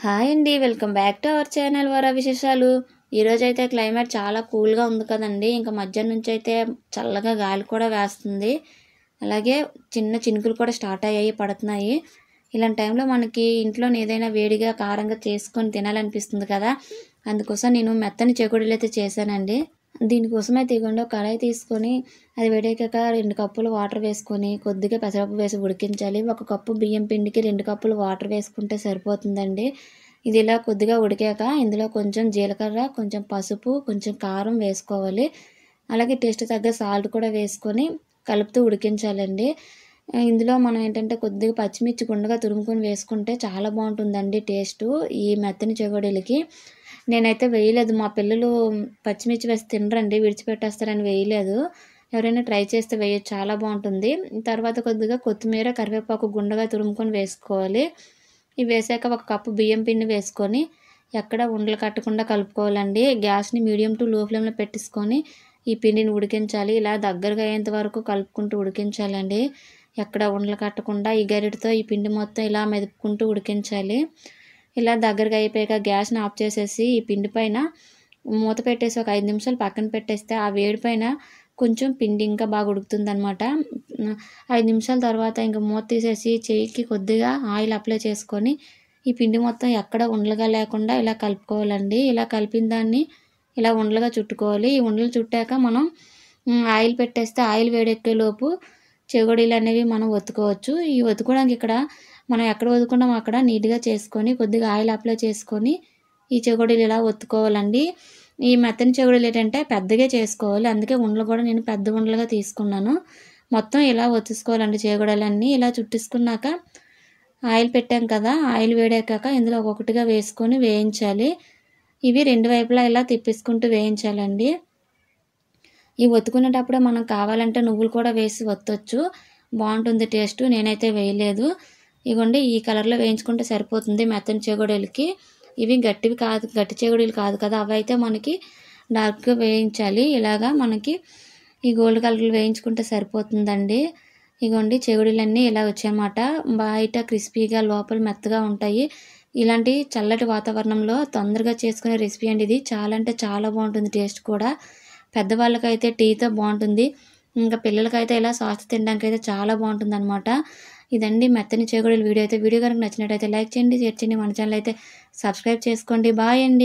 Hi అండి. Welcome back to our channel వర విశేషాలు. ఈరోజైతే క్లైమేట్ చాలా కూల్గా ఉంది కదండి. ఇంకా మధ్యాహ్నం నుంచి అయితే చల్లగా గాలి కూడా వేస్తుంది. అలాగే చిన్న చినుకులు కూడా స్టార్ట్ అయ్యాయి, పడుతున్నాయి. ఇలాంటి టైంలో మనకి ఇంట్లోనే ఏదైనా వేడిగా కారంగా చేసుకొని తినాలనిపిస్తుంది కదా. అందుకోసం నేను మెత్తని చెకోడీలు అయితే చేశానండి. దీనికోసం అయితే ఇగోండి ఒక కడాయి తీసుకొని అది వేడెక్కాక 2 కప్పులు వాటర్ వేసుకొని కొద్దిగా పెసరపప్పు వేసి ఉడికించాలి. 1 కప్పు బియ్యం పిండికి 2 కప్పులు వాటర్ వేసుకుంటే సరిపోతుందండి. ఇది ఇలా కొద్దిగా ఉడికాక ఇందులో కొంచెం జీలకర్ర, కొంచెం పసుపు, కొంచెం కారం వేసుకోవాలి. అలాగే టేస్ట్ తగ్గ సాల్ట్ కూడా వేసుకొని కలుపుతూ ఉడికించాలండి. ఇందులో మనం ఏంటంటే కొద్దిగా పచ్చిమిర్చి గుండగా తురుముకొని వేసుకుంటే చాలా బాగుంటుందండి టేస్టు ఈ మెత్తని చెకోడీలకి. నేనైతే వేయలేదు. మా పిల్లలు పచ్చిమిర్చి వేసి తినరండి, విడిచిపెట్టేస్తారని వేయలేదు. ఎవరైనా ట్రై చేస్తే వేయొచ్చు, చాలా బాగుంటుంది. తర్వాత కొద్దిగా కొత్తిమీర, కరివేపాకు గుండగా తురుముకొని వేసుకోవాలి. ఇవి వేసాక 1 కప్పు బియ్యం పిండి వేసుకొని ఎక్కడ ఉండలు కట్టకుండా కలుపుకోవాలండి. గ్యాస్ని మీడియం టు లో ఫ్లేమ్లో పెట్టేసుకొని ఈ పిండిని ఉడికించాలి. ఇలా దగ్గరగా అయ్యేంత వరకు కలుపుకుంటూ ఉడికించాలండి. ఎక్కడ ఉండలు కట్టకుండా ఈ గరిటతో ఈ పిండి మొత్తం ఇలా మెదుపుకుంటూ ఉడికించాలి. ఇలా దగ్గరగా అయిపోయాక గ్యాస్ని ఆఫ్ చేసేసి ఈ పిండి పైన మూత పెట్టేసి ఒక 5 నిమిషాలు పక్కన పెట్టేస్తే ఆ వేడి పైన కొంచెం పిండి ఇంకా బాగా ఉడుకుతుందనమాట. 5 నిమిషాల తర్వాత ఇంక మూత తీసేసి చేయికి కొద్దిగా ఆయిల్ అప్లై చేసుకొని ఈ పిండి మొత్తం ఎక్కడ ఉండలుగా లేకుండా ఇలా కలుపుకోవాలండి. ఇలా కలిపిన దాన్ని ఇలా ఉండలుగా చుట్టుకోవాలి. ఈ ఉండలు చుట్టాక మనం ఆయిల్ పెట్టేస్తే ఆయిల్ వేడెక్కేలోపు చెకోడీలు అనేవి మనం ఒత్తుకోవచ్చు. ఈ ఒత్తుకోవడానికి ఇక్కడ మనం ఎక్కడ వదుకున్నామో అక్కడ నీట్గా చేసుకొని కొద్దిగా ఆయిల్ అప్లై చేసుకొని ఈ చెకోడీలు ఇలా ఒత్తుకోవాలండి. ఈ మెత్తని చెకోడీలు ఏంటంటే పెద్దగా చేసుకోవాలి, అందుకే ఉండలు కూడా నేను పెద్ద ఉండలుగా తీసుకున్నాను. మొత్తం ఇలా ఒత్తేసుకోవాలండి చెకోడీలన్నీ. ఇలా చుట్టేసుకున్నాక ఆయిల్ పెట్టాం కదా, ఆయిల్ వేడెక్కాక ఇందులో ఒక్కొక్కటిగా వేసుకొని వేయించాలి. ఇవి 2 వైపులా ఇలా తిప్పేసుకుంటూ వేయించాలండి. ఈ ఒత్తుకునేటప్పుడే మనం కావాలంటే నువ్వులు కూడా వేసి ఒత్తొచ్చు, బాగుంటుంది టేస్ట్. నేనైతే వేయలేదు. ఇగోండి ఈ కలర్లో వేయించుకుంటే సరిపోతుంది మెత్తని చెకోడీలకి. ఇవి గట్టివి కాదు, గట్టి చెకోడీలు కాదు కదా, అవి అయితే మనకి డార్క్గా వేయించాలి. ఇలాగా మనకి ఈ గోల్డ్ కలర్లో వేయించుకుంటే సరిపోతుందండి. ఇగోండి చెకోడీలన్నీ ఇలా వచ్చాయన్నమాట. బయట క్రిస్పీగా లోపల మెత్తగా ఉంటాయి. ఇలాంటి చల్లటి వాతావరణంలో తొందరగా చేసుకునే రెసిపీ అండి ఇది. చాలా అంటే చాలా బాగుంటుంది టేస్ట్ కూడా. పెద్దవాళ్ళకైతే టీతో బాగుంటుంది, ఇంకా పిల్లలకైతే ఇలా సాస్ తినడానికి అయితే చాలా బాగుంటుంది అనమాట. ఇదండి మెత్తని చెకోడీల వీడియో అయితే. వీడియో కనుక నచ్చినట్టయితే లైక్ చేయండి, షేర్ చేయండి, మన ఛానల్ అయితే సబ్స్క్రైబ్ చేసుకోండి. బాయ్ అండి.